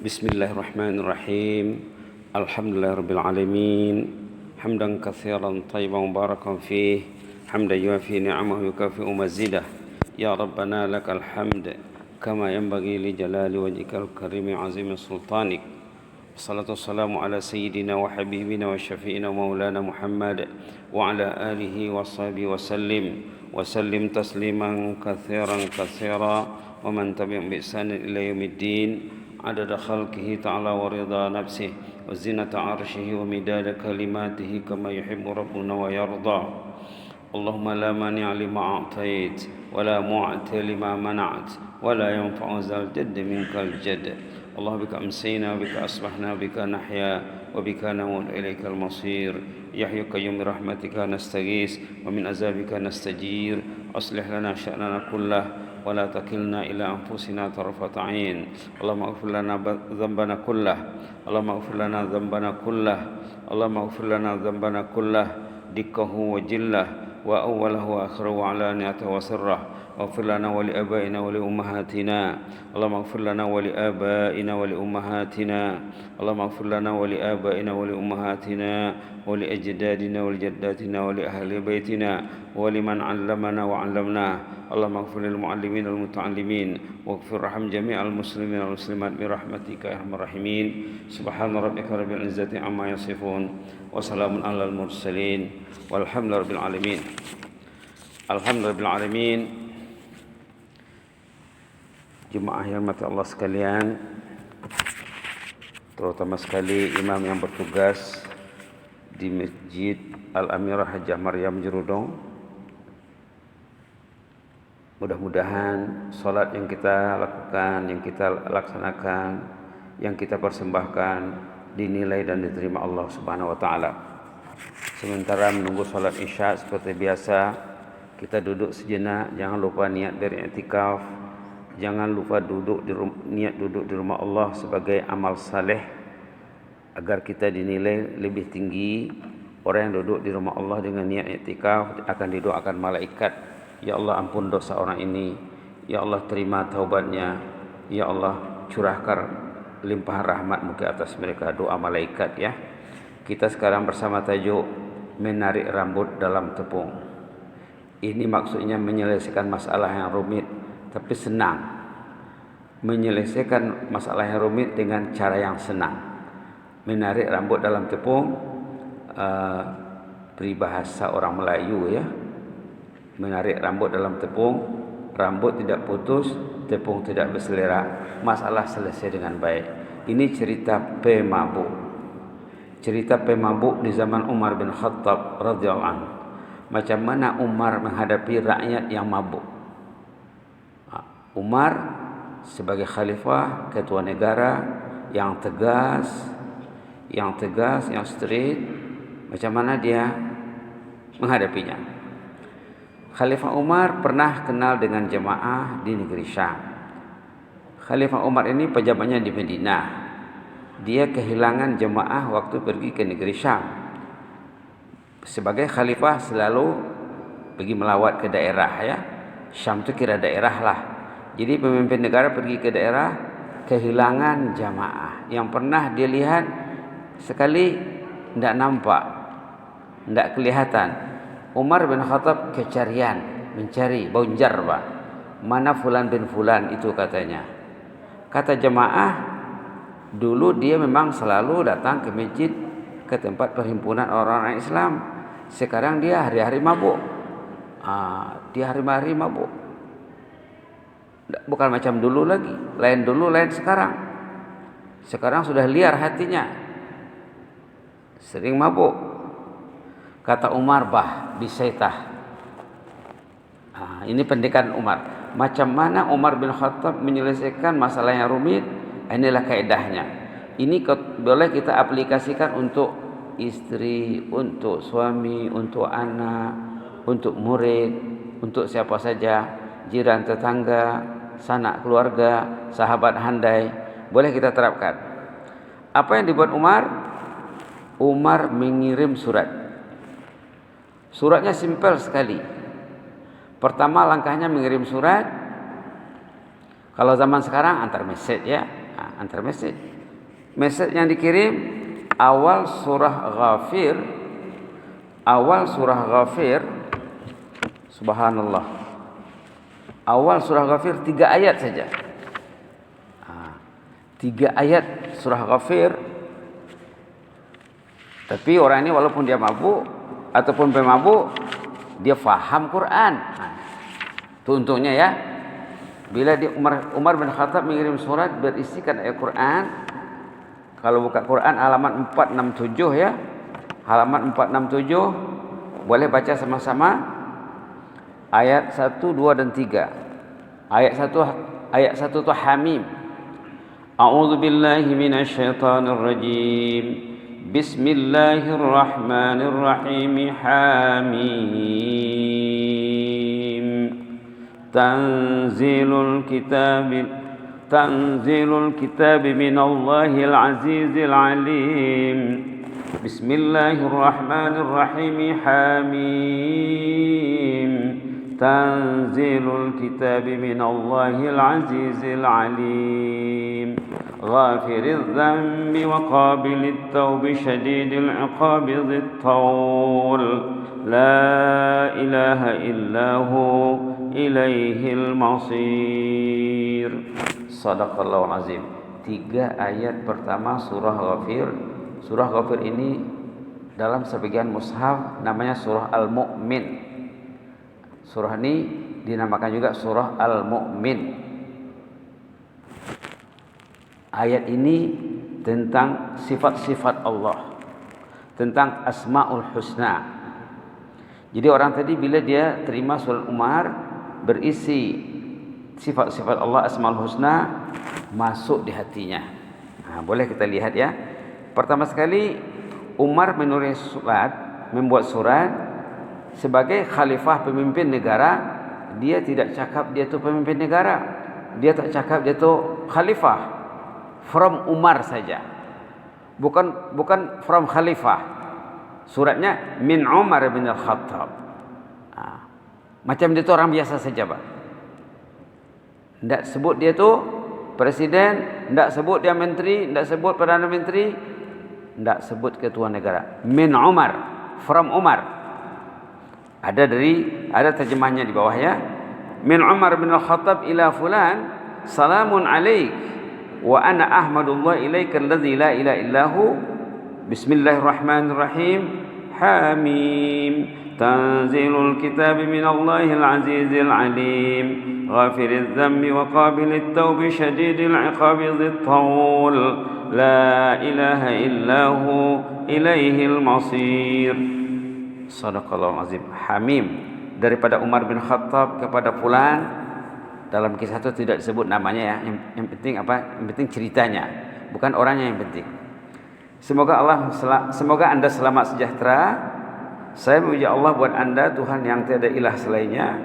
بسم الله الرحمن الرحيم الحمد لله رب العالمين حمدا كثيرا طيبا مباركا فيه حمدا يوافي نعمه ويكافئ مزيده يا ربنا لك الحمد كما ينبغي لجلال وجهك الكريم عظيم سلطانك والصلاة والسلام على سيدنا وحبيبنا وشفينا مولانا محمد وعلى آله وصحبه وسلم تسليما كثيرا ومن تبعهم بإحسان إلى يوم الدين عدد خلقه تعالى ورضا نفسه وزنة عرشه ومداد كلماته كما يحب ربنا ويرضى اللهم لا مانع لما أعطيت ولا معطي لما منعت ولا ينفع ذا الجد منك الجد الله بك أمسينا وبك أصبحنا وبك نحيا وبك نموت إليك المصير يحيى قيوم برحمتك نستغيث ومن عذابك نستجير أصلح لنا شأننا كله ولا تكلنا إلى أنفسنا طرفة عين اللهم اغفر لنا ذنبنا كله اللهم اغفر لنا ذنبنا كله اللهم اغفر لنا ذنبنا كله دكه وجله وأوله وآخره وعلانيته وسره واغفر لنا ولآبائنا ولأمهاتنا اللهم اغفر لنا ولآبائنا ولأمهاتنا اللهم اغفر لنا ولآبائنا ولأمهاتنا ولأجدادنا ولجداتنا ولأهل بيتنا ولمن علمنا وعلمنا اللهم اغفر للمعلمين والمتعلمين واغفر رحم جميع المسلمين والمسلمات برحمتك يا أرحم الراحمين سبحان ربك رب العزة عما يصفون وسلام على المرسلين والحمد لله رب العالمين. Alhamdulillah rabbil alamin. Jemaah yang dirahmati Allah sekalian, terutama sekali imam yang bertugas di Masjid Al-Amirah Hajjah Maryam Jerudong. Mudah-mudahan salat yang kita lakukan, yang kita laksanakan, yang kita persembahkan dinilai dan diterima Allah Subhanahu wa taala. Sementara menunggu salat Isya seperti biasa, kita duduk sejenak, jangan lupa niat beriktikaf, jangan lupa niat duduk di rumah Allah sebagai amal saleh agar kita dinilai lebih tinggi. Orang yang duduk di rumah Allah dengan niat iktikaf akan didoakan malaikat, ya Allah ampun dosa orang ini, ya Allah terima taubatnya, ya Allah curahkan limpahan rahmat-Mu ke atas mereka, doa malaikat ya. Kita sekarang bersama tajuk menarik rambut dalam tepung. Ini maksudnya menyelesaikan masalah yang rumit, tapi senang. Menyelesaikan masalah yang rumit dengan cara yang senang. Menarik rambut dalam tepung, peribahasa orang Melayu ya. Menarik rambut dalam tepung, rambut tidak putus, tepung tidak berselera, masalah selesai dengan baik. Ini cerita pemabuk. Cerita pemabuk di zaman Umar bin Khattab radhiyallahu anhu. Macam mana Umar menghadapi rakyat yang mabuk. Umar sebagai khalifah, ketua negara yang tegas, yang straight, macam mana dia menghadapinya. Khalifah Umar pernah kenal dengan jemaah di negeri Syam. Khalifah Umar ini pejabatnya di Madinah. Dia kehilangan jemaah waktu pergi ke negeri Syam. Sebagai khalifah selalu pergi melawat ke daerah ya. Syam itu kira daerah lah. Jadi pemimpin negara pergi ke daerah, kehilangan jamaah. Yang pernah dia lihat sekali tidak nampak, tidak kelihatan. Umar bin Khattab mencari bonjar pak. Mana fulan bin fulan itu katanya. Kata jamaah, dulu dia memang selalu datang ke masjid, ke tempat perhimpunan orang-orang Islam. Sekarang dia hari-hari mabuk. Dia hari-hari mabuk. Bukan macam dulu lagi. Lain dulu, lain sekarang. Sekarang sudah liar hatinya. Sering mabuk. Kata Umar, bisaitah. Ini pendidikan Umar. Macam mana Umar bin Khattab menyelesaikan masalah yang rumit? Inilah kaedahnya. Ini boleh kita aplikasikan untuk istri, untuk suami, untuk anak, untuk murid, untuk siapa saja, jiran tetangga, sanak keluarga, sahabat handai, boleh kita terapkan. Apa yang dibuat Umar? Umar mengirim surat. Suratnya simpel sekali. Pertama langkahnya mengirim surat. Kalau zaman sekarang antar message ya. antar message. Message yang dikirim awal surah Ghafir, subhanallah. Awal surah Ghafir 3 ayat saja. 3 ayat surah Ghafir. Tapi orang ini walaupun dia mabuk ataupun pemabuk, dia faham Quran. Itu untungnya ya. Bila Umar bin Khattab mengirim surat berisikan ayat Quran, kalau buka Quran halaman 467 ya. Halaman 467 boleh baca sama-sama ayat 1, 2 dan 3. Ayat 1 itu Hamim. A'udzu billahi minasyaitonir rajim. Bismillahirrahmanirrahim. Hamim. Tanzilul kitab minallahil azizil alim. Bismillahirrahmanirrahim. Hamim. Tanzilul kitab minallahil azizil alim. Ghafiriz dzambi wa qabilit taubi syadidil iqabi dzit taul. La ilaha illahu ilaihil masir. Sadaqallahul azim. 3 ayat pertama surah Ghafir. Surah Ghafir ini dalam sebagian mushaf namanya surah Al-Mu'min. Surah ini dinamakan juga surah Al-Mu'min. Ayat ini tentang sifat-sifat Allah, tentang Asmaul Husna. Jadi orang tadi bila dia terima surat Umar berisi sifat-sifat Allah Asmaul Husna masuk di hatinya. Boleh kita lihat ya. Pertama sekali Umar membuat surat sebagai khalifah pemimpin negara. Dia tidak cakap dia itu pemimpin negara. Dia tak cakap dia itu khalifah. From Umar saja. Bukan from khalifah. Suratnya min Umar bin Al-Khattab. Macam dia itu orang biasa saja, Pak. Tidak sebut dia itu presiden, tidak sebut dia menteri, tidak sebut perdana menteri, tidak sebut ketua negara. Min Umar, from Umar. Ada terjemahnya di bawah ya. Min Umar bin Al-Khattab ila fulan, salamun alaik. Wa ana ahmadullah ilaika alladzi la ilaha illahu. Bismillahirrahmanirrahim. Hamim. Tanzilul kitab minallahil azizil alim. Ghafiriz dzambi wa qabilit taubi syadidil iqabi dzit taul. La ilaha illahu ilaihil masir. Sadaqallahul azim. Hamim daripada Umar bin Khattab kepada fulan. Dalam kisah itu tidak disebut namanya ya. Yang penting apa? Yang penting ceritanya, bukan orangnya yang penting. Semoga Anda selamat sejahtera. Saya memuji Allah buat Anda, Tuhan yang tiada ilah selainnya.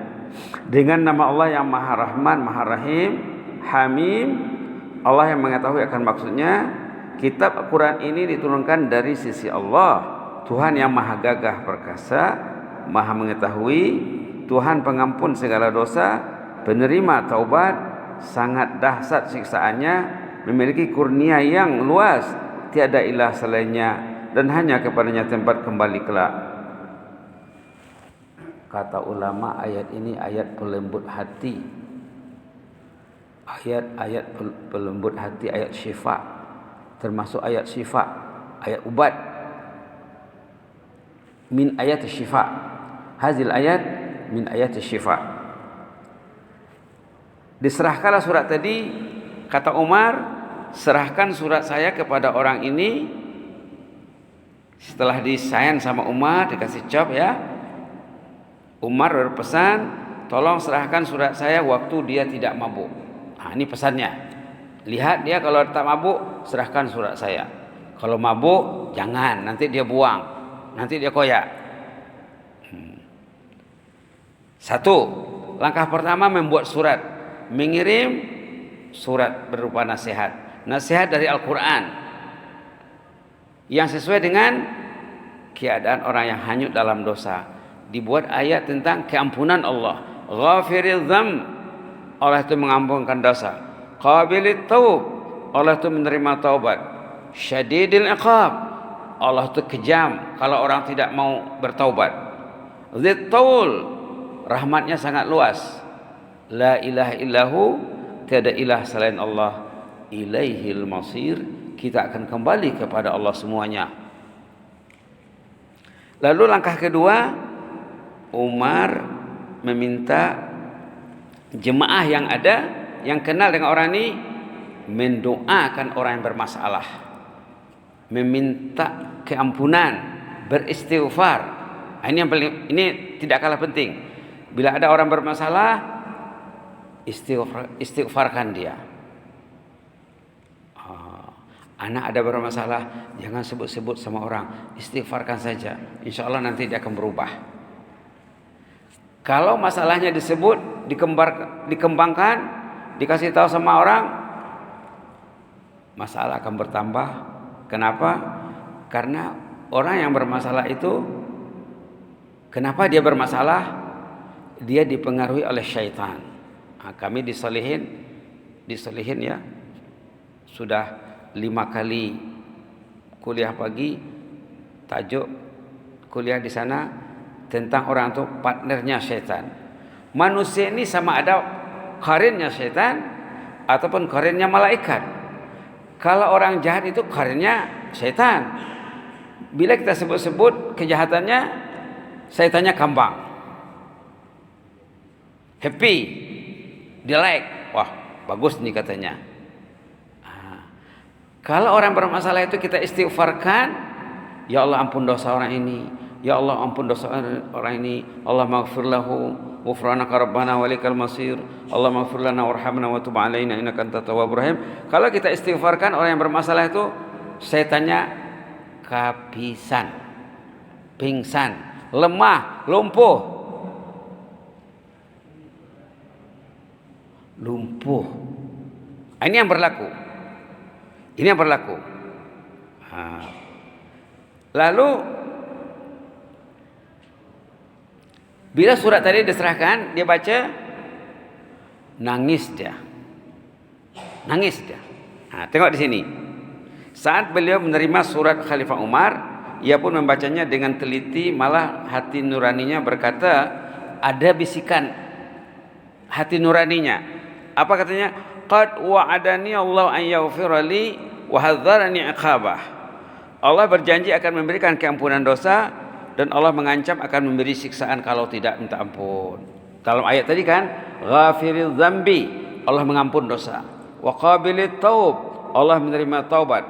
Dengan nama Allah yang Maha Rahman, Maha Rahim, Hamim. Allah yang mengetahui akan maksudnya. Kitab Al-Quran ini diturunkan dari sisi Allah, Tuhan yang Maha Gagah Perkasa, Maha Mengetahui, Tuhan pengampun segala dosa, penerima taubat, sangat dahsyat siksaannya, memiliki kurnia yang luas, tiada ilah selainnya, dan hanya kepadanya tempat kembali kelak. Kata ulama, ayat ini ayat pelembut hati. Ayat pelembut hati, ayat syifa. Termasuk ayat syifa, ayat ubat. Min ayat syifa. Hazil ayat min ayat syifa. Diserahkanlah surat tadi, kata Umar, serahkan surat saya kepada orang ini. Setelah disign sama Umar, dikasih cap ya. Umar berpesan, tolong serahkan surat saya waktu dia tidak mabuk. Ini pesannya. Lihat dia kalau tak mabuk, serahkan surat saya. Kalau mabuk, jangan, nanti dia buang, nanti dia koyak. Satu, langkah pertama membuat surat. Mengirim surat berupa nasihat dari Al-Quran yang sesuai dengan keadaan orang yang hanyut dalam dosa. Dibuat ayat tentang keampunan Allah. Ghafiriz dzam, Allah itu mengampunkan dosa. Qabilit taub, Allah itu menerima taubat. Syadidil iqab, Allah itu kejam kalau orang tidak mau bertaubat. Dzit taul, rahmatnya sangat luas. La ilaha illahu, tiada ilah selain Allah. Ilaihil masir, kita akan kembali kepada Allah semuanya. Lalu langkah kedua, Umar meminta jemaah yang ada, yang kenal dengan orang ini, mendoakan orang yang bermasalah, meminta keampunan, beristighfar. Ini yang paling, ini tidak kalah penting. Bila ada orang bermasalah, istighfarkan dia. Anak ada bermasalah, jangan sebut-sebut sama orang, istighfarkan saja. Insya Allah nanti dia akan berubah. Kalau masalahnya disebut, dikembangkan, dikasih tahu sama orang, masalah akan bertambah. Kenapa? Karena orang yang bermasalah itu, kenapa dia bermasalah? Dia dipengaruhi oleh syaitan. Nah, kami disolihin ya, sudah 5 kali kuliah pagi, tajuk kuliah di sana tentang orang itu partnernya syaitan. Manusia ini sama ada karennya syaitan ataupun karennya malaikat. Kalau orang jahat itu karennya syaitan. Bila kita sebut-sebut kejahatannya, syaitannya kambang, happy, dia like, wah bagus nih katanya. Kalau orang bermasalah itu kita istighfarkan, ya Allah ampun dosa orang ini, ya Allah ampun dosa orang ini, Allah maghfir lahu ghufranaka rabbana walikal masir, Allah maghfir lana warhamna wa tub alaina innaka antat tawwabur rahim. Kalau kita istighfarkan orang yang bermasalah itu, setannya kehabisan, pingsan, lemah, lumpuh. Ini yang berlaku. Ini yang berlaku. Lalu bila surat tadi diserahkan, dia baca, nangis dia. Tengok di sini. Saat beliau menerima surat Khalifah Umar, ia pun membacanya dengan teliti, malah hati nuraninya berkata, ada bisikan hati nuraninya. Apa katanya? Qad wa'adani Allah an yaghfira li wa hadzarani iqabah. Allah berjanji akan memberikan keampunan dosa dan Allah mengancam akan memberi siksaan kalau tidak minta ampun. Dalam ayat tadi kan, ghafiriz dzambi, Allah mengampun dosa. Wa qabilit taub, Allah menerima taubat.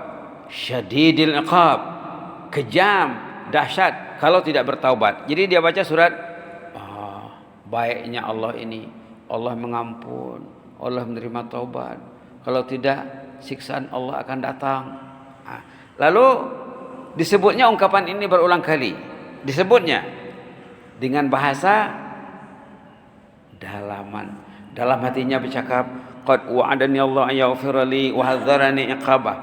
Syadidil iqab, kejam, dahsyat kalau tidak bertaubat. Jadi dia baca surat, baiknya Allah ini, Allah mengampun, Allah menerima taubat. Kalau tidak, siksaan Allah akan datang. Lalu disebutnya ungkapan ini berulang kali. Disebutnya dengan bahasa dalaman. Dalam hatinya bercakap, qad wa'adani Allah an yaghfira li wa hadzarani iqabah.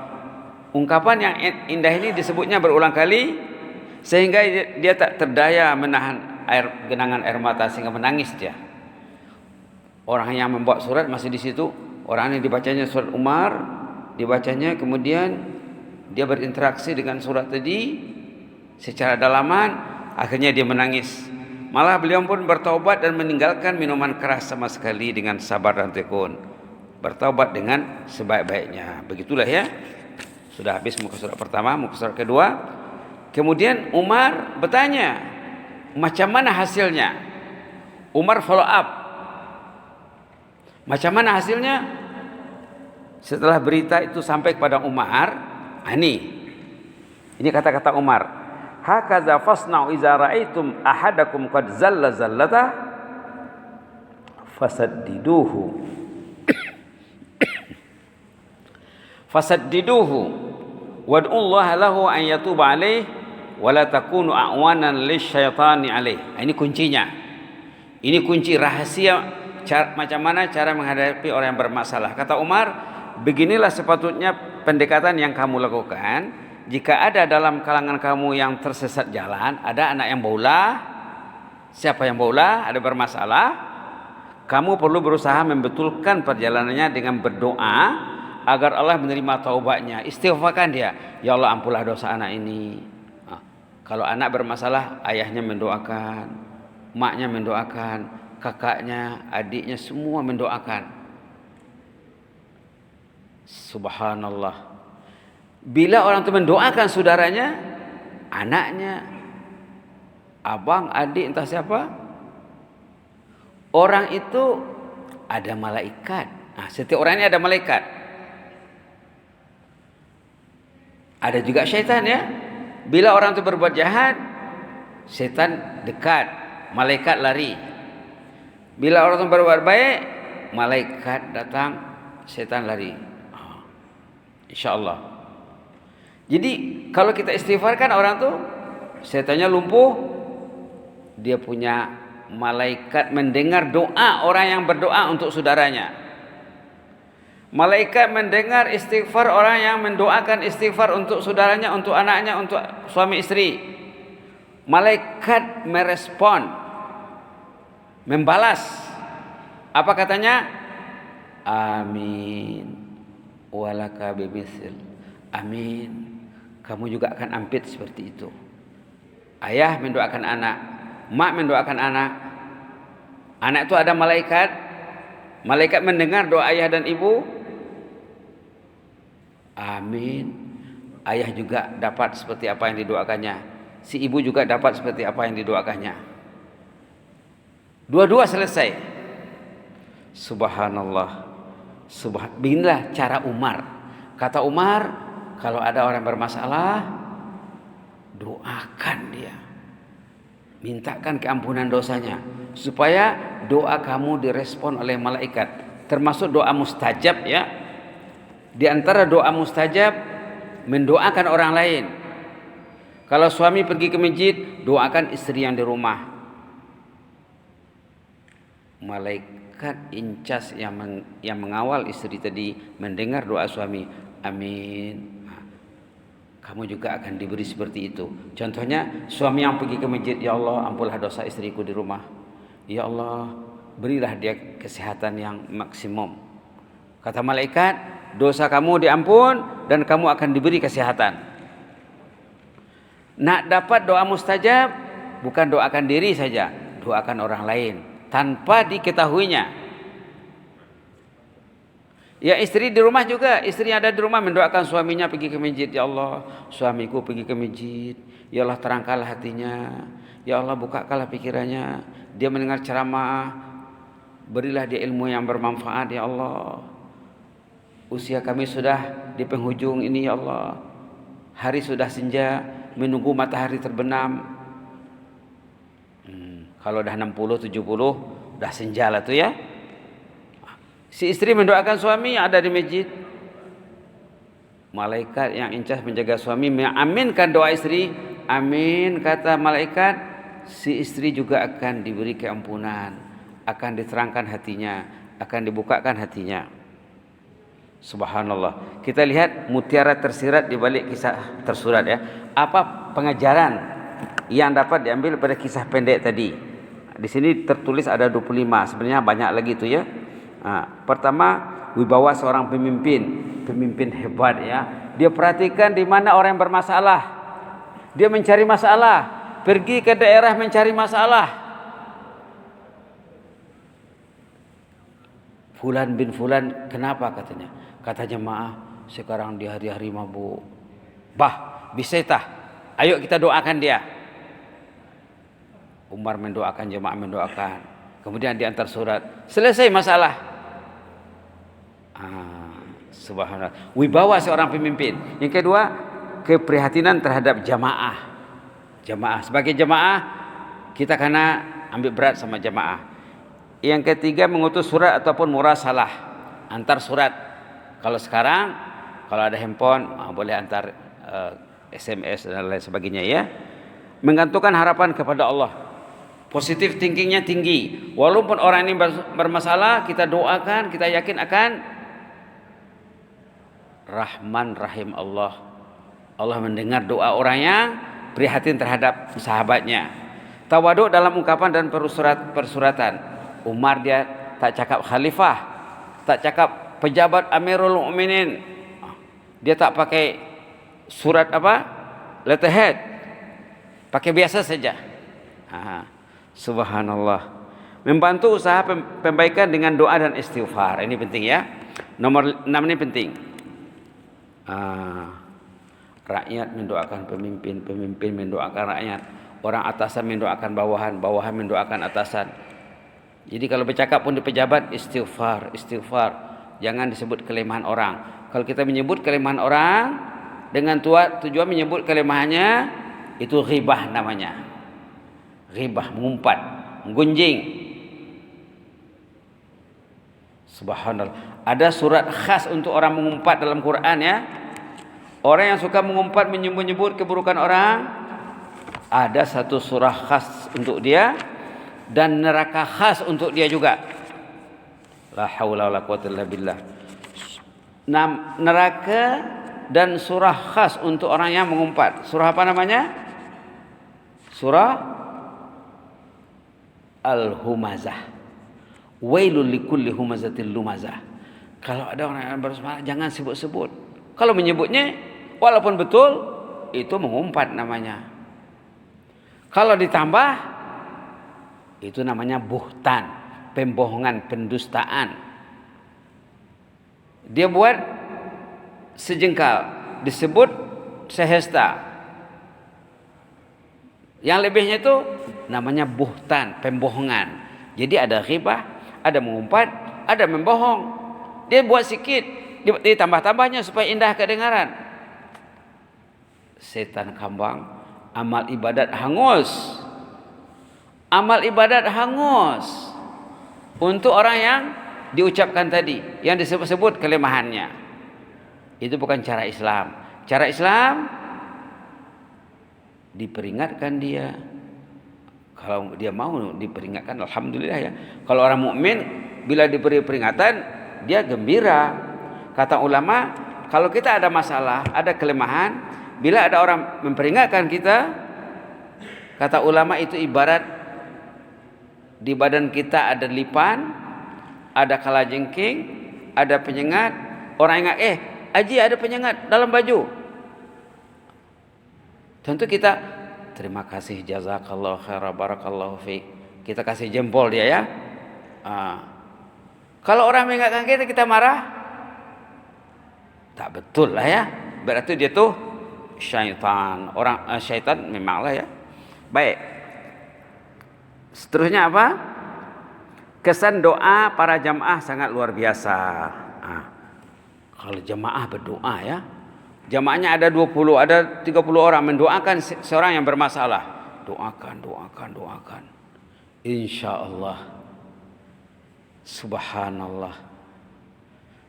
Ungkapan yang indah ini disebutnya berulang kali sehingga dia tak terdaya menahan genangan air mata sehingga menangis dia. Orang yang membawa surat masih di situ. Orang yang dibacanya surat Umar, dibacanya kemudian dia berinteraksi dengan surat tadi secara dalaman, akhirnya dia menangis. Malah beliau pun bertaubat dan meninggalkan minuman keras sama sekali dengan sabar dan tekun. Bertaubat dengan sebaik-baiknya. Begitulah ya. Sudah habis muka surat pertama, muka surat kedua. Kemudian Umar bertanya, macam mana hasilnya? Umar follow up. Macam mana hasilnya? Setelah berita itu sampai kepada Umar, ini kata-kata Umar. Hakaza fasna'u iza ra'aitum ahadakum qad zalla zallata fasaddiduhu. Fasaddiduhu wad'ullaha lahu an yatuba alaih wa la takunu a'wanan lisyaitani alaih. Ini kuncinya. Ini kunci rahasia macam mana cara menghadapi orang yang bermasalah. Kata Umar, beginilah sepatutnya pendekatan yang kamu lakukan. Jika ada dalam kalangan kamu yang tersesat jalan, ada anak yang baulah. Siapa yang baulah? Ada bermasalah. Kamu perlu berusaha membetulkan perjalanannya dengan berdoa agar Allah menerima taubatnya. Istighfarkan dia, ya Allah ampunlah dosa anak ini. Kalau anak bermasalah, ayahnya mendoakan, maknya mendoakan, kakaknya, adiknya semua mendoakan. Subhanallah. Bila orang itu mendoakan saudaranya, anaknya, abang, adik, entah siapa, orang itu ada malaikat. Nah, setiap orang ini ada malaikat. Ada juga syaitan ya. Bila orang itu berbuat jahat, syaitan dekat, malaikat lari. Bila orang itu berbuat baik, malaikat datang, syaitan lari. InsyaAllah. Jadi kalau kita istighfarkan orang tuh setannya lumpuh, dia punya malaikat mendengar doa orang yang berdoa untuk saudaranya. Malaikat mendengar istighfar orang yang mendoakan istighfar untuk saudaranya, untuk anaknya, untuk suami istri. Malaikat merespon, membalas. Apa katanya? Amin. Walaka bimithil. Amin. Kamu juga akan ampit seperti itu. Ayah mendoakan anak, mak mendoakan anak. Anak itu ada malaikat. Malaikat mendengar doa ayah dan ibu. Amin. Ayah juga dapat seperti apa yang didoakannya. Si ibu juga dapat seperti apa yang didoakannya. Dua-dua selesai. Subhanallah. Beginilah cara Umar. Kata Umar, kalau ada orang bermasalah, doakan dia. Mintakan keampunan dosanya. Supaya doa kamu direspon oleh malaikat. Termasuk doa mustajab ya. Di antara doa mustajab, mendoakan orang lain. Kalau suami pergi ke masjid, doakan istri yang di rumah. Malaikat incas yang mengawal istri tadi mendengar doa suami. Amin. Kamu juga akan diberi seperti itu. Contohnya suami yang pergi ke masjid, ya Allah ampunlah dosa istriku di rumah. Ya Allah berilah dia kesehatan yang maksimum. Kata malaikat, dosa kamu diampun dan kamu akan diberi kesehatan. Nak dapat doa mustajab, bukan doakan diri saja, doakan orang lain tanpa diketahuinya. Ya istri di rumah juga, istri yang ada di rumah mendoakan suaminya pergi ke masjid. Ya Allah, suamiku pergi ke masjid. Ya Allah terangkanlah hatinya. Ya Allah bukakanlah pikirannya. Dia mendengar ceramah. Berilah dia ilmu yang bermanfaat ya Allah. Usia kami sudah di penghujung ini ya Allah. Hari sudah senja, menunggu matahari terbenam. Kalau dah 60, 70, dah senja lah tu ya. Si istri mendoakan suami yang ada di masjid. Malaikat yang incas menjaga suami mengaminkan doa istri. Amin kata malaikat. Si istri juga akan diberi keampunan, akan diterangkan hatinya, akan dibukakan hatinya. Subhanallah. Kita lihat mutiara tersirat di balik kisah tersurat ya. Apa pengajaran yang dapat diambil pada kisah pendek tadi? Di sini tertulis ada 25. Sebenarnya banyak lagi itu ya. Pertama, wibawa seorang pemimpin hebat ya. Dia perhatikan di mana orang yang bermasalah. Dia mencari masalah, pergi ke daerah mencari masalah. Fulan bin Fulan, kenapa katanya? Kata jemaah, sekarang di hari-hari mabuk. Bah, bisa tah? Ayo kita doakan dia. Umar mendoakan, jemaah mendoakan. Kemudian diantar surat. Selesai masalah. Subhanallah. Wibawa seorang pemimpin. Yang kedua, keprihatinan terhadap jamaah. Jamaah. Sebagai jamaah, kita kena ambil berat sama jamaah. Yang ketiga, mengutus surat ataupun murasalah. Antar surat. Kalau sekarang, kalau ada handphone, boleh antar SMS dan lain sebagainya ya. Menggantungkan harapan kepada Allah. Positif thinkingnya tinggi. Walaupun orang ini bermasalah, kita doakan, kita yakin akan Rahman Rahim Allah. Allah mendengar doa orang yang prihatin terhadap sahabatnya. Tawaduk dalam ungkapan dan persuratan. Umar dia tak cakap khalifah, tak cakap pejabat Amirul Mukminin, dia tak pakai surat letterhead, pakai biasa saja. Subhanallah. Membantu usaha pembaikan dengan doa dan istighfar. Ini penting ya. Nomor 6 ini penting. Rakyat mendoakan pemimpin, pemimpin mendoakan rakyat, orang atasan mendoakan bawahan, bawahan mendoakan atasan. Jadi kalau bercakap pun di pejabat, istighfar, istighfar. Jangan disebut kelemahan orang. Kalau kita menyebut kelemahan orang dengan tujuan menyebut kelemahannya, itu ghibah namanya. Ghibah, mengumpat, menggunjing. Subhanallah. Ada surat khas untuk orang mengumpat dalam Quran ya. Orang yang suka mengumpat menyebut keburukan orang, ada satu surah khas untuk dia dan neraka khas untuk dia juga. La haula wala quwwata illa billah. Neraka dan surah khas untuk orang yang mengumpat. Surah apa namanya? Surah Al-Humazah. Wailul likulli humazatil lumazah. Kalau ada orang yang bersemangat, jangan sebut-sebut. Kalau menyebutnya, walaupun betul, itu mengumpat namanya. Kalau ditambah, itu namanya buhtan, pembohongan, pendustaan. Dia buat sejengkal, disebut sehesta. Yang lebihnya itu namanya buhtan, pembohongan. Jadi ada ghibah, ada mengumpat, ada membohong. Dia buat sikit, ditambah-tambahnya supaya indah kedengaran. Setan kambang, amal ibadat hangus. Amal ibadat hangus untuk orang yang diucapkan tadi, yang disebut-sebut kelemahannya. Itu bukan cara Islam. Cara Islam diperingatkan dia. Kalau dia mau diperingatkan, alhamdulillah ya. Kalau orang mukmin bila diberi peringatan, dia gembira. Kata ulama, kalau kita ada masalah, ada kelemahan, bila ada orang memperingatkan kita, kata ulama itu ibarat di badan kita ada lipan, ada kalajengking, ada penyengat. Orang ingat, Haji ada penyengat dalam baju. Tentu kita terima kasih, jazakallahu khaira, barakallahu fiik. Kita kasih jempol dia ya. Kalau orang mengingatkan kita marah, tak betul lah ya. Berarti dia tuh syaitan. Syaitan memanglah ya. Baik. Seterusnya apa? Kesan doa para jamaah sangat luar biasa. Kalau jamaah berdoa ya. Jamaahnya ada 20, ada 30 orang mendoakan seorang yang bermasalah. Doakan, doakan, doakan. Insyaallah. Subhanallah.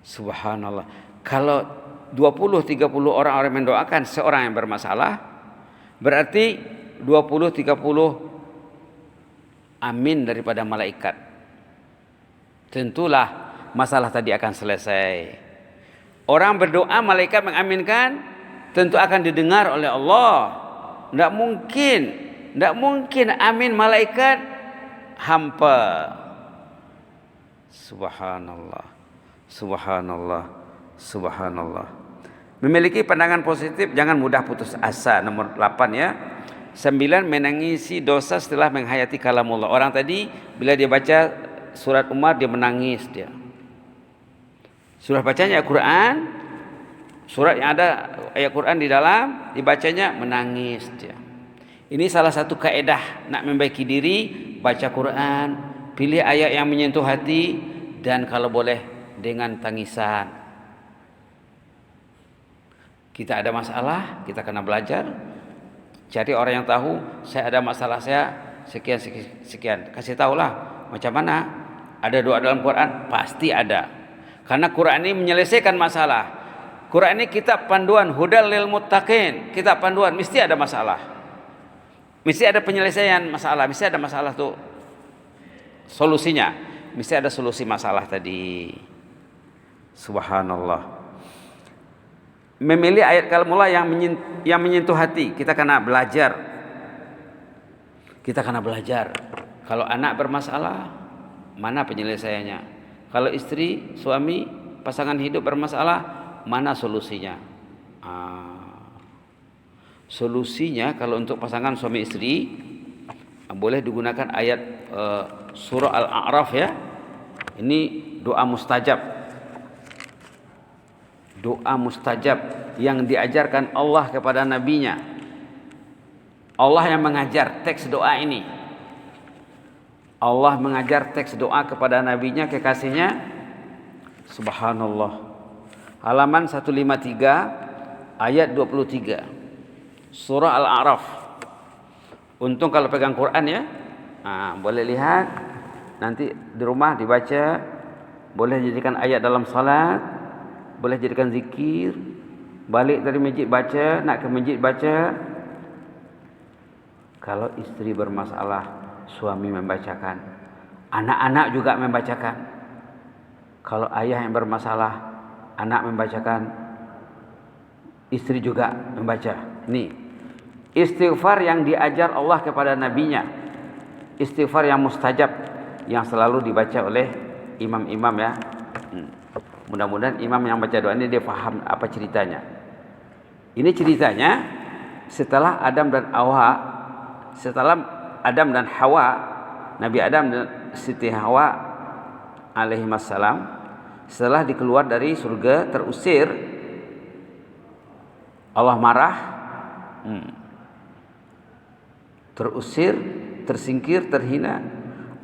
Subhanallah. Kalau 20-30 orang mendoakan seorang yang bermasalah, berarti 20-30 amin daripada malaikat. Tentulah masalah tadi akan selesai. Orang berdoa, malaikat mengaminkan, tentu akan didengar oleh Allah. Tidak mungkin amin malaikat hampa. Subhanallah, subhanallah, subhanallah. Memiliki pandangan positif, jangan mudah putus asa. Nomor 8 ya. 9, menangisi dosa setelah menghayati kalamullah. Orang tadi bila dia baca surat Umar, dia menangis dia. Sudah bacanya Al-Quran, surat yang ada ayat Quran di dalam, dibacanya menangis dia. Ini salah satu kaedah nak membaiki diri, baca Quran, pilih ayat yang menyentuh hati, dan kalau boleh dengan tangisan. Kita ada masalah, kita kena belajar, cari orang yang tahu, saya ada masalah saya sekian, kasih tahulah macam mana. Ada doa dalam Quran, pasti ada. Karena Quran ini menyelesaikan masalah. Quran ini kitab panduan, hudal lil muttaqin, kitab panduan, mesti ada masalah. Mesti ada penyelesaian masalah, mesti ada masalah tuh solusinya. Mesti ada solusi masalah tadi. Subhanallah. Memilih ayat kalamullah yang menyentuh hati, kita kena belajar. Kita kena belajar. Kalau anak bermasalah, mana penyelesaiannya? Kalau istri, suami pasangan hidup bermasalah, mana solusinya? Solusinya kalau untuk pasangan suami istri boleh digunakan ayat surah Al-A'raf ya. Ini doa mustajab. Doa mustajab yang diajarkan Allah kepada nabinya. Allah yang mengajar teks doa ini. Allah mengajar teks doa kepada nabinya, kekasihnya. Subhanallah. Halaman 153 ayat 23. Surah Al-A'raf. Untung kalau pegang Quran ya. Boleh lihat. Nanti di rumah dibaca. Boleh jadikan ayat dalam salat. Boleh jadikan zikir. Balik dari masjid baca. Nak ke masjid baca. Kalau istri bermasalah, suami membacakan. Anak-anak juga membacakan. Kalau ayah yang bermasalah, anak membacakan. Istri juga membaca. Nih. Istighfar yang diajar Allah kepada nabinya. Istighfar yang mustajab, yang selalu dibaca oleh imam-imam ya. Mudah-mudahan imam yang baca doa ini dia faham apa ceritanya. Ini ceritanya setelah Adam dan Hawa, Nabi Adam dan Siti Hawa alaihissalam, setelah dikeluar dari surga, terusir, Allah marah. Terusir, tersingkir, terhina.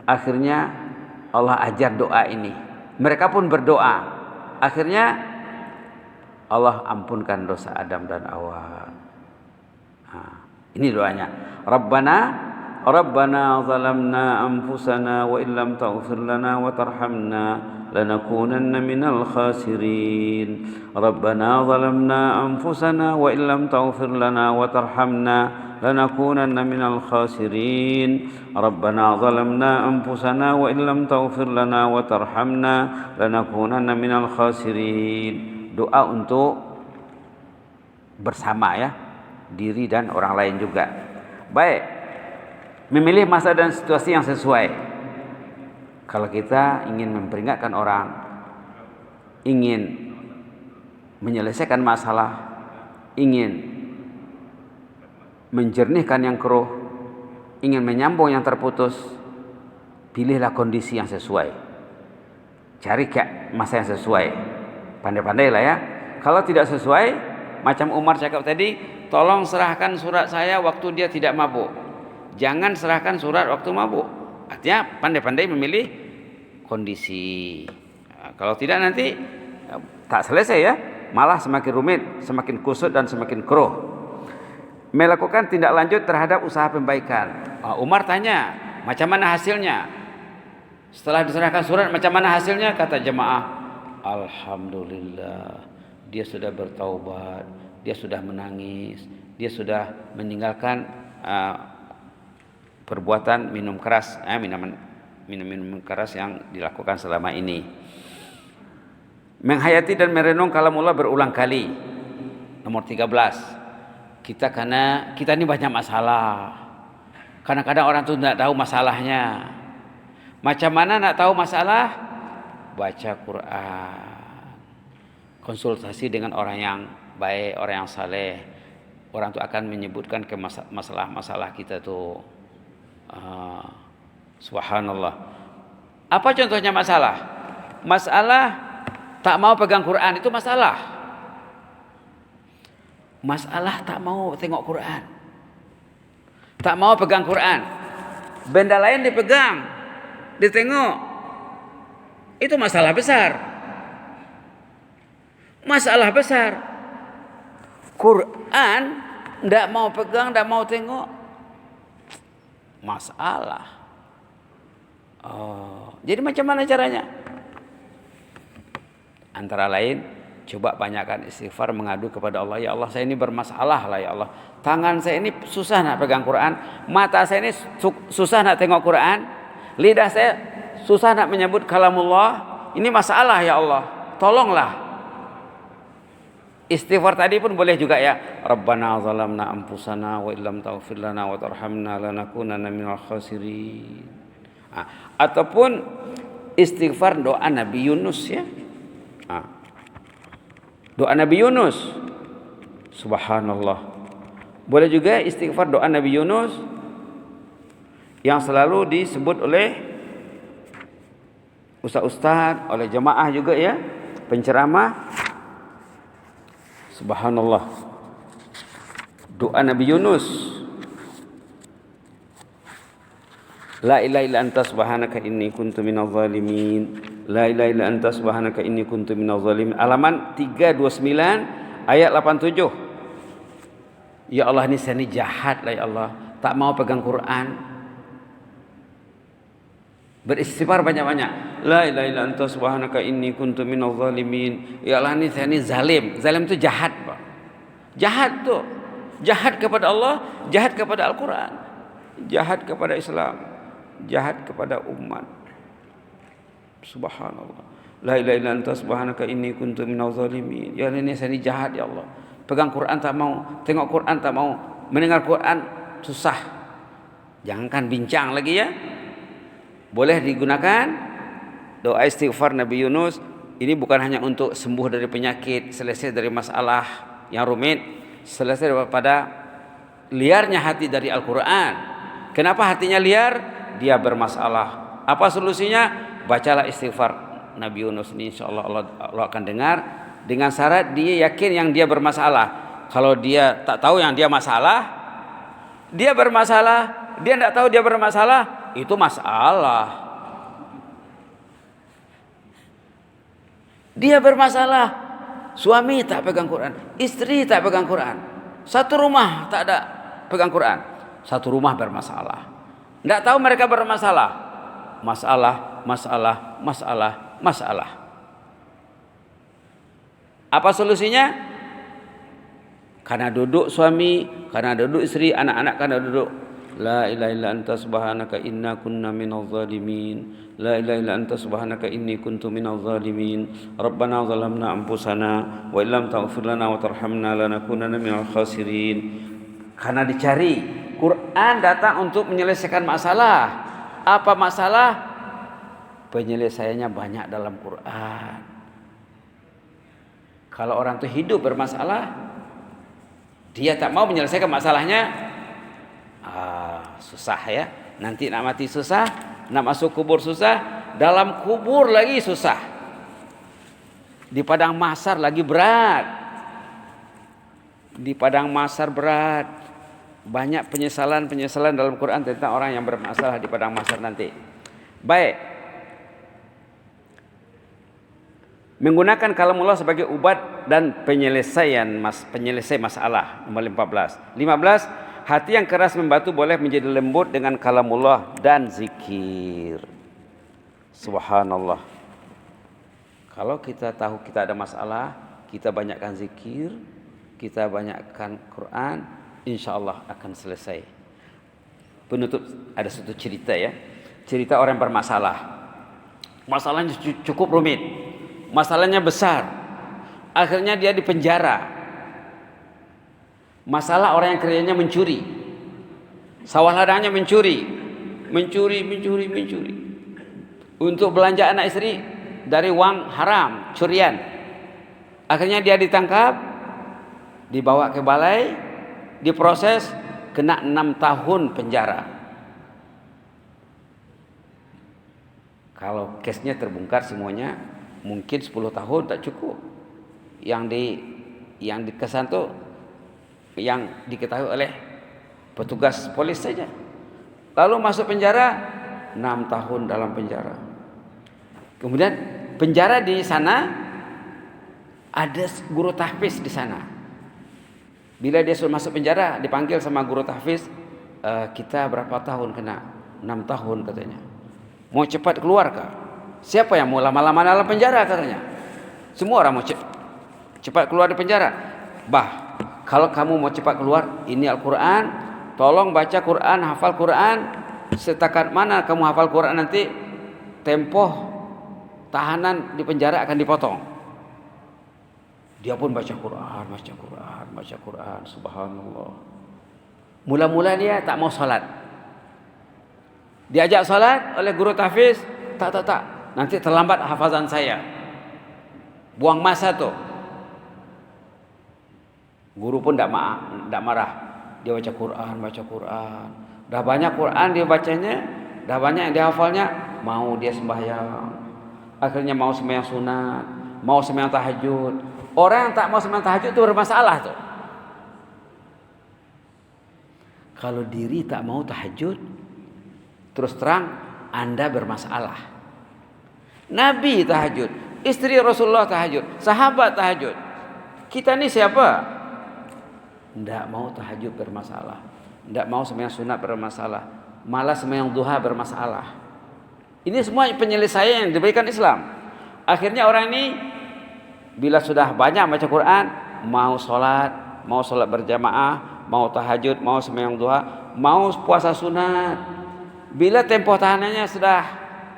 Akhirnya Allah ajar doa ini. Mereka pun berdoa. Akhirnya Allah ampunkan dosa Adam dan Hawa. Ini doanya. Rabbana zalamna anfusana wa illam taghfir lana wa tarhamna lanakunanna minal khasirin. Rabbana zalamna anfusana wa illam taghfir lana wa tarhamna lanakunanna minal khasirin. Rabbana zalamna anfusana wa illam taghfir lana wa tarhamna lanakunanna minal khasirin. Doa untuk bersama ya, diri dan orang lain juga. Baik, memilih masa dan situasi yang sesuai. Kalau kita ingin memperingatkan orang, ingin menyelesaikan masalah, ingin menjernihkan yang keruh, ingin menyambung yang terputus, pilihlah kondisi yang sesuai. Cari masa yang sesuai. Pandai-pandailah ya. Kalau tidak sesuai, macam Umar cakap tadi, tolong serahkan surat saya waktu dia tidak mabuk. Jangan serahkan surat waktu mabuk. Artinya pandai-pandai memilih kondisi. Kalau tidak nanti tak selesai ya. Malah semakin rumit, semakin kusut dan semakin keruh. Melakukan tindak lanjut terhadap usaha pembaikan. Umar tanya, macam mana hasilnya? Setelah diserahkan surat, macam mana hasilnya? Kata jemaah, alhamdulillah, dia sudah bertaubat, dia sudah menangis, dia sudah meninggalkan perbuatan minum keras, minum keras yang dilakukan selama ini. Menghayati dan merenung kalamullah berulang kali. Nomor 13. Karena kita ini banyak masalah. Kadang-kadang orang itu tidak tahu masalahnya. Macam mana nak tahu masalah? Baca Quran. Konsultasi dengan orang yang baik, orang yang saleh. Orang itu akan menyebutkan ke masalah-masalah kita tuh. Subhanallah. Apa contohnya masalah? Masalah tak mau pegang Quran itu masalah. Masalah tak mau tengok Quran, tak mau pegang Quran, benda lain dipegang, ditengok, itu masalah besar. Masalah besar. Quran tidak mau pegang, tidak mau tengok, masalah. Jadi macam mana caranya? Antara lain, coba banyakkan istighfar, mengadu kepada Allah. Ya Allah, saya ini bermasalah lah ya Allah. Tangan saya ini susah nak pegang Quran, mata saya ini susah nak tengok Quran, lidah saya susah nak menyebut kalamullah. Ini masalah ya Allah, tolonglah. Istighfar tadi pun boleh juga ya. Rabbana zalamna anfusana wa illam taghfir lana wa tarhamna lanakunanna minal khasirin. Ataupun istighfar doa Nabi Yunus ya. Doa Nabi Yunus. Subhanallah. Boleh juga istighfar doa Nabi Yunus yang selalu disebut oleh ustaz-ustaz, oleh jemaah juga ya, penceramah. Subhanallah. Doa Nabi Yunus. La ilaha illa anta subhanaka inni kuntu minadh zalimin. La ilaha illa anta subhanaka inni kuntu minadh zalimin. Halaman 329 ayat 87. Ya Allah, ini saya ni jahat lah ya Allah, tak mau pegang Quran. Beristighfar banyak-banyak. La ilaha illa anta subhanaka inni kuntu minadh zalimin. Ya Allah, ini saya ni zalim. Zalim itu jahat, Pak. Jahat tuh. Jahat kepada Allah, jahat kepada Al-Quran, jahat kepada Islam, jahat kepada umat. Subhanallah. La ilaha illa anta subhanaka inni kuntu minadh zalimin. Ya Allah, ini saya ni jahat ya Allah. Pegang Quran tak mau, tengok Quran tak mau, mendengar Quran susah. Jangankan bincang lagi ya. Boleh digunakan doa istighfar Nabi Yunus. Ini bukan hanya untuk sembuh dari penyakit, selesai dari masalah yang rumit, selesai daripada liarnya hati dari Al-Quran. Kenapa hatinya liar? Dia bermasalah. Apa solusinya? Bacalah istighfar Nabi Yunus ini, insyaallah Allah akan dengar, dengan syarat dia yakin yang dia bermasalah. Kalau dia tak tahu yang dia masalah, dia bermasalah, dia tidak tahu dia bermasalah, itu masalah. Dia bermasalah, suami tak pegang Quran, istri tak pegang Quran, satu rumah tak ada pegang Quran, satu rumah bermasalah. Tidak tahu mereka bermasalah. Masalah, masalah, masalah, masalah. Apa solusinya? Karena duduk suami, karena duduk istri, anak-anak karena duduk. La ilaha illa anta subhanaka inna kunna minadh zalimin. La ilaha illa anta subhanaka inni kuntu minadh zalimin. Rabbana zalamna anfusana wa illam taghfir lana wa tarhamna lanakunanna minal khasirin. Karena dicari, Quran datang untuk menyelesaikan masalah. Apa masalah? Penyelesaiannya banyak dalam Quran. Kalau orang itu hidup bermasalah, dia tak mau menyelesaikan masalahnya, susah ya. Nanti nak mati susah, nak masuk kubur susah, dalam kubur lagi susah, di padang mahsyar lagi berat. Di padang mahsyar berat. Banyak penyesalan dalam Quran tentang orang yang bermasalah di padang mahsyar nanti. Baik. Menggunakan kalamullah sebagai ubat dan penyelesai masalah. Nomor 14. 15. Hati yang keras membatu boleh menjadi lembut dengan kalamullah dan zikir. Subhanallah. Kalau kita tahu kita ada masalah, kita banyakkan zikir, kita banyakkan Quran, insyaallah akan selesai. Penutup, ada satu cerita ya. Cerita orang bermasalah. Masalahnya cukup rumit. Masalahnya besar. Akhirnya dia dipenjara. Masalah orang yang kerjanya mencuri. Sawah ladangnya mencuri. Untuk belanja anak istri dari uang haram, curian. Akhirnya dia ditangkap, dibawa ke balai, diproses, kena 6 tahun penjara. Kalau kesnya terbongkar semuanya, mungkin 10 tahun tak cukup. Yang dikesan tuh yang diketahui oleh petugas polis saja. Lalu masuk penjara, 6 tahun dalam penjara. Kemudian penjara di sana ada guru tahfiz di sana. Bila dia sudah masuk penjara, dipanggil sama guru tahfiz, kita berapa tahun kena? 6 tahun katanya. Mau cepat keluar kah? Siapa yang mau lama-lama dalam penjara katanya? Semua orang mau cepat keluar dari penjara. Kalau kamu mau cepat keluar, ini Al-Quran, tolong baca Quran, hafal Quran. Setakat mana kamu hafal Quran nanti, tempoh tahanan di penjara akan dipotong. Dia pun baca Quran, subhanallah. Mula-mula dia tak mau salat. Diajak salat oleh guru tahfiz, tak. Nanti terlambat hafazan saya. Buang masa tuh. Guru pun tidak marah. Dia baca Quran. Dah banyak Quran dia bacanya, dah banyak yang dihafalnya, mau dia sembahyang. Akhirnya mau sembahyang sunat, mau sembahyang tahajud. Orang yang tak mau sembahyang tahajud itu bermasalah tuh. Kalau diri tak mau tahajud, terus terang Anda bermasalah. Nabi tahajud, istri Rasulullah tahajud, sahabat tahajud. Kita ini siapa? Tidak mau tahajud bermasalah, tidak mau sembahyang sunat bermasalah, malah sembahyang duha bermasalah. Ini semua penyelesaian yang diberikan Islam. Akhirnya orang ini bila sudah banyak baca Quran, mau sholat berjamaah, mau tahajud, mau sembahyang duha, mau puasa sunat. Bila tempoh tahanannya sudah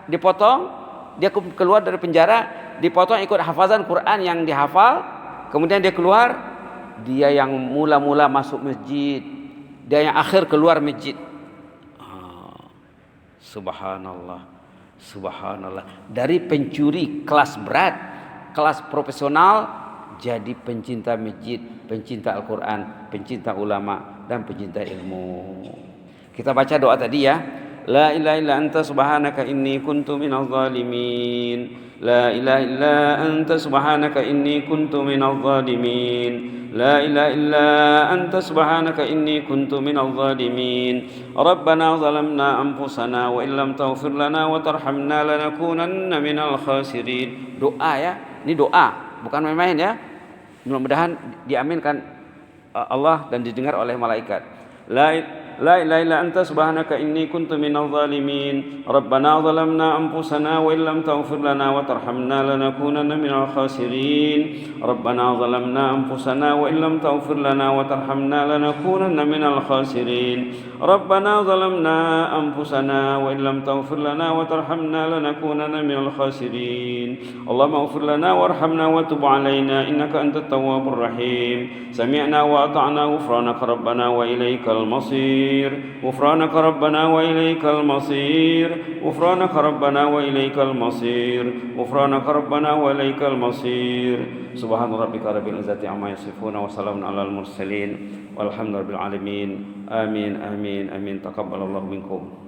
dipotong, dia keluar dari penjara, dipotong ikut hafazan Quran yang dihafal, kemudian dia keluar, dia yang mula-mula masuk masjid, dia yang akhir keluar masjid. Subhanallah. Dari pencuri kelas berat, kelas profesional, jadi pencinta masjid, pencinta Al-Quran, pencinta ulama, dan pencinta ilmu. Kita baca doa tadi ya. La ilaha illa anta subhanaka inni kuntu minadh dhalimin. La ilaha illa anta subhanaka inni kuntu minadh dhalimin. La ilaha illa anta subhanaka inni kuntu minadh dhalimin. Rabbana zalamna anfusana wa illam taghfir lana wa tarhamna lanakunanna minal khasirin. Doa ya, ini doa, bukan main-main ya. Mudah-mudahan diaminkan Allah dan didengar oleh malaikat. La ilaha illa anta subhanaka inni kuntu minadh dhalimin. Rabbana zalamna anfusana wa illam taghfir lana wa tarhamna lanakunanna minal khasirin. Rabbana zalamna anfusana wa illam taghfir lana wa tarhamna lanakunanna minal khasirin. Rabbana zalamna anfusana wa illam taghfir lana wa tarhamna lanakunanna minal khasirin. Allahumma ighfir lana warhamna wa tub 'alaina innaka antat tawwabur rahim. Sami'na wa ata'na ghufranaka rabbana wa ilaikal masir. غفرانك ربنا وإليك المصير. غفرانك ربنا وإليك المصير. غفرانك ربنا وإليك المصير. سبحان ربك رب العزة عما يصفون وسلام على المرسلين والحمد لله رب العالمين. آمين آمين آمين. تقبل الله منكم.